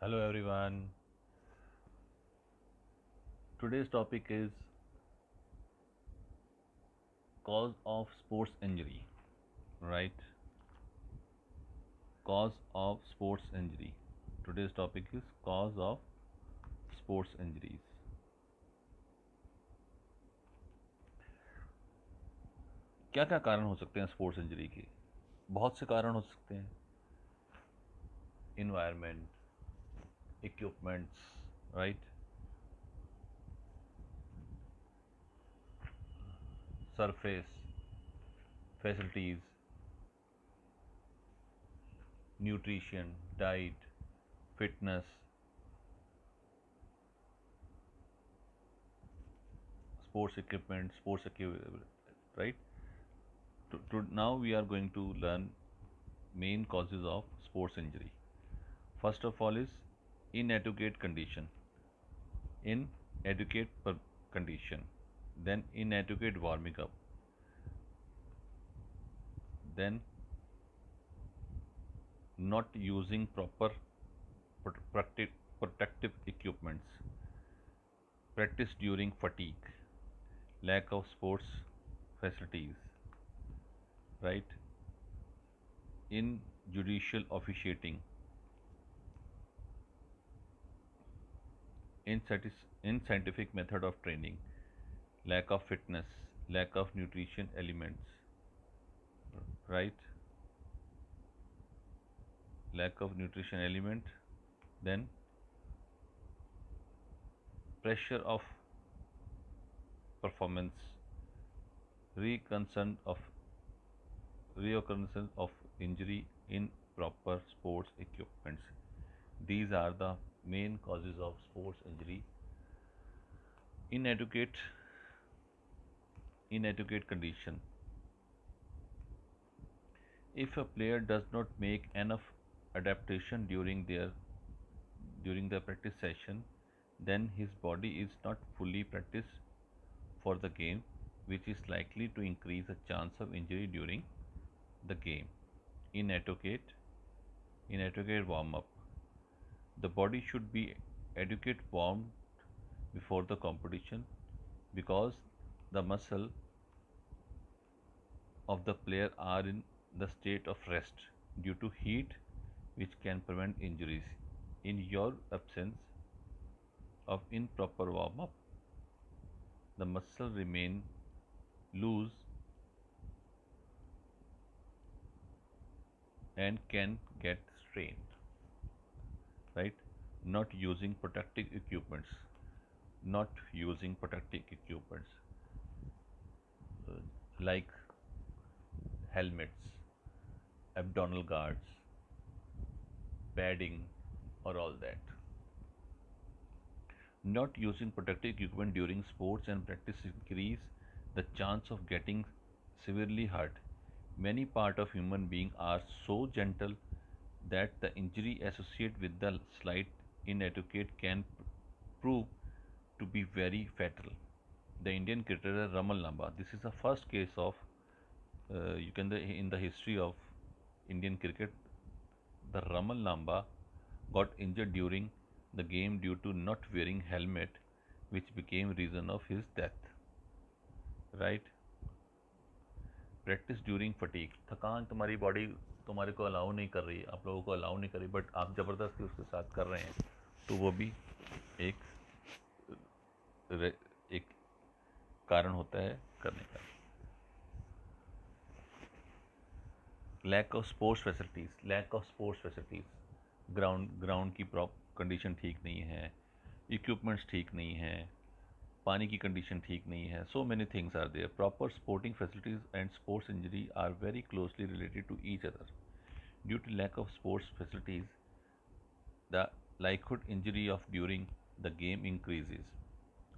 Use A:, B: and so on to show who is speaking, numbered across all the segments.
A: Hello everyone. Today's topic is cause of sports injury, right? Cause of sports injury. Today's topic is cause of sports injuries. क्या क्या कारण हो सकते हैं sports injury के? बहुत से कारण हो सकते हैं. Environment, equipments, right? Surface, facilities, nutrition, diet, fitness, sports equipment, right? Now we are going to learn main causes of sports injury. First of all is inadequate condition. Inadequate condition. Then inadequate warming up. Then not using proper protective equipments. Practice during fatigue. Lack of sports facilities. Right? Injudicial officiating. Inscientific method of training. Lack of fitness. Lack of nutrition elements. Right? Lack of nutrition element. Then pressure of performance, reoccurrence of reoccurrence of injury in proper sports equipments. These are the main causes of sports injury. Inadequate inadequate condition. If a player does not make enough adaptation during the practice session, then his body is not fully practiced for the game, which is likely to increase the chance of injury during the game. Inadequate warm up. The body should be adequate warmed before the competition because the muscle of the player are in the state of rest due to heat, which can prevent injuries. In your absence of improper warm up, the muscle remain loose and can get strained, right? Not using protective equipments, not using protective equipments uh, like helmets, abdominal guards, padding, or all that. Not using protective equipment during sports and practice increase the chance of getting severely hurt. Many parts of human being are so gentle that the injury associated with the slight inadequate can prove to be very fatal. The Indian cricketer Ramal Namba. This is the first case of you can in the history of Indian cricket. The Ramal Namba got injured during the game due to not wearing helmet, which became reason of his death. Right? Practice during fatigue. थकान तुम्हारी body तुम्हारे को allow नहीं कर रही, आप लोगों को अलाउ नहीं कर रही, बट आप ज़बरदस्ती उसके साथ कर रहे हैं, तो वो भी एक एक कारण होता है करने का. Lack of sports facilities. Ground की कंडीशन ठीक नहीं है, इक्विपमेंट्स ठीक नहीं है, पानी की कंडीशन ठीक नहीं है. So many things are there. Proper sporting facilities and sports injury are very closely related to each other. Due to lack of sports facilities, the likelihood injury of during the game increases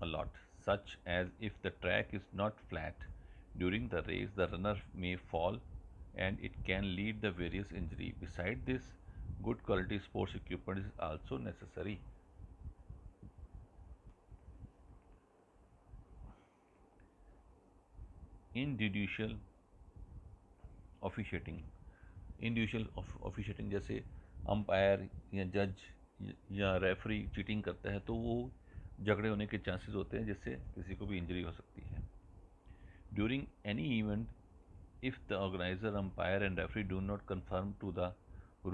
A: a lot, such as if the track is not flat during the race, the runner may fall and it can lead the various injury. Beside this, good quality sports equipment is also necessary. Individual officiating. Individual officiating जैसे umpire या जज या referee cheating करता है तो वो झगड़े होने के चांसेस होते हैं, जिससे किसी को भी इंजरी हो सकती है। During any event, if the organizer, umpire, and referee do not conform to the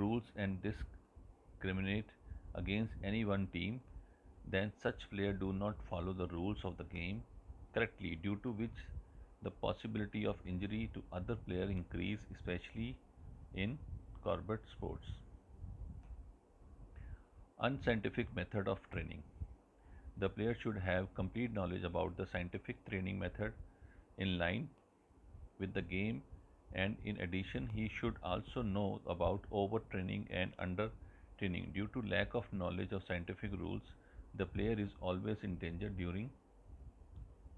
A: rules and discriminate against any one team, then such player do not follow the rules of the game correctly, due to which the possibility of injury to other player increase, especially in combat sports. Unscientific method of training. The player should have complete knowledge about the scientific training method in line with the game, and in addition he should also know about overtraining and undertraining. Due to lack of knowledge of scientific rules, the player is always in danger during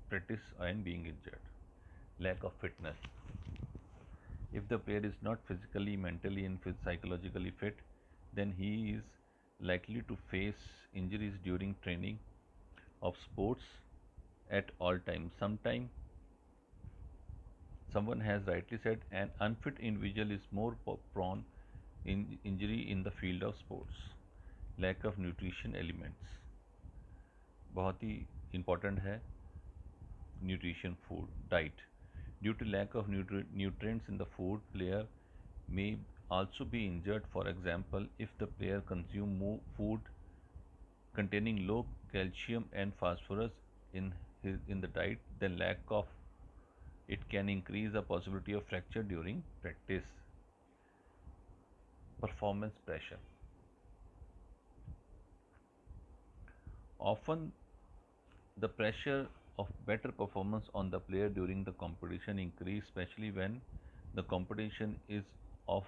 A: practice and being injured. Lack of fitness. If the player is not physically, mentally, and psychologically fit, then he is likely to face injuries during training of sports at all times. Sometimes someone has rightly said an unfit individual is more prone in injury in the field of sports. Lack of nutrition elements बहुत ही important है. Nutrition, food, diet. Due to lack of nutrients in the food, player may also be injured. For example, if the player consume food containing low calcium and phosphorus in the diet, then lack of it can increase the possibility of fracture during practice. Performance pressure. Often the pressure of better performance on the player during the competition increase, especially when the competition is of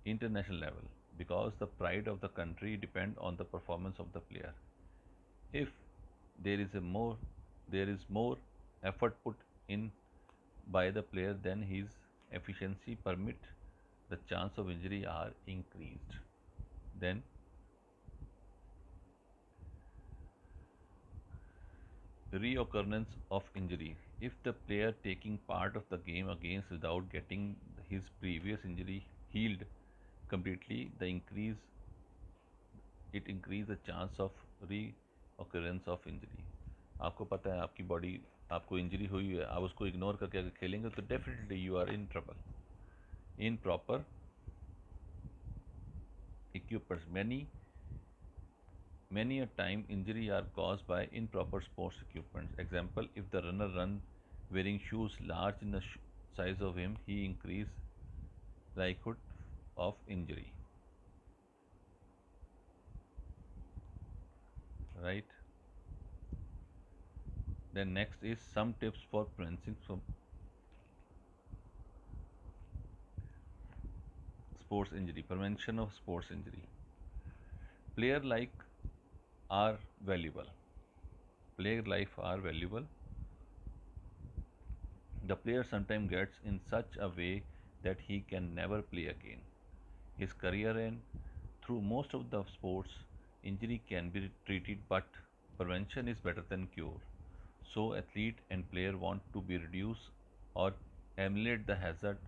A: international level, because the pride of the country depend on the performance of the player. If there is a more there is more effort put in by the player, then his efficiency permit, the chance of injury are increased. Then reoccurrence of injury. If the player taking part of the game against without getting his previous injury healed completely, the increase the chance of reoccurrence of injury. आपको पता है आपकी body आपको injury हुई है, आप उसको ignore करके अगर खेलेंगे तो definitely you are in trouble. Improper equipments. Many a time injury are caused by improper sports equipments. Example, if the runner run wearing shoes large in the size of him, he increase likelihood of injury. Right. Then next is some tips for preventing sports injury. Prevention of sports injury. Player like are valuable. Player life are valuable. The player sometimes gets in such a way that he can never play again. His career ends. Through most of the sports, injury can be treated, but prevention is better than cure. So, athlete and player want to be reduce or eliminate the hazard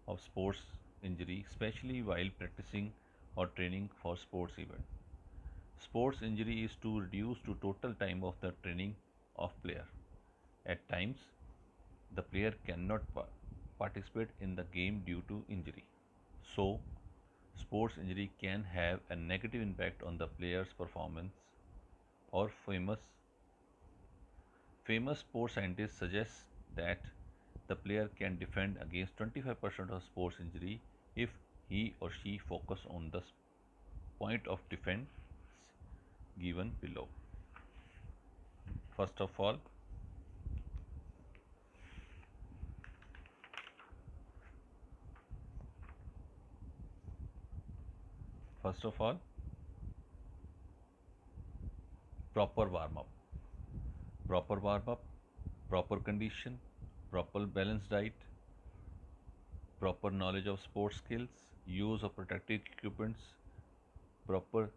A: of sports injury, especially while practicing or training for sports event. Sports injury is to reduce to total time of the training of player. At times, the player cannot participate in the game due to injury. So, sports injury can have a negative impact on the player's performance. Or famous sports scientists suggest that the player can defend against 25% of sports injury if he or she focus on the point of defense given below. First of all, first of all, proper warm up. Proper warm up, proper condition, proper balanced diet, proper knowledge of sports skills, use of protective equipments, proper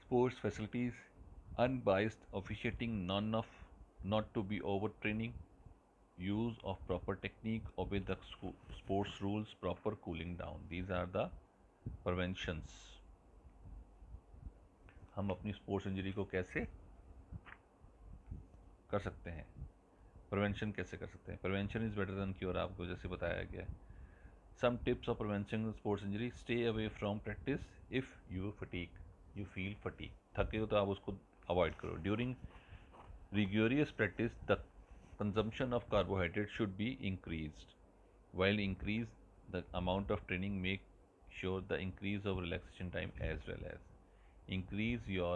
A: sports facilities, unbiased officiating, none of not to be overtraining, use of proper technique, obey the sports rules, proper cooling down. These are the preventions. हम अपनी sports injury को कैसे कर सकते हैं, prevention कैसे कर सकते हैं। Prevention is better than cure, आपको जैसे बताया गया है। Some tips of prevention sports injury: stay away from practice if you feel fatigue, थके हो तो आप उसको अवॉइड करो। During rigorous practice, the consumption of carbohydrate should be increased. While increase the amount of training, make sure the increase of relaxation time as well as increase your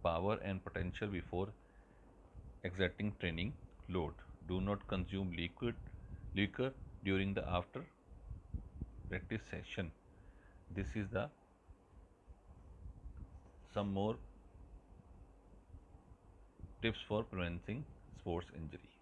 A: power and potential before exerting training load. Do not consume liquor during the after practice session. This is the some more tips for preventing sports injury.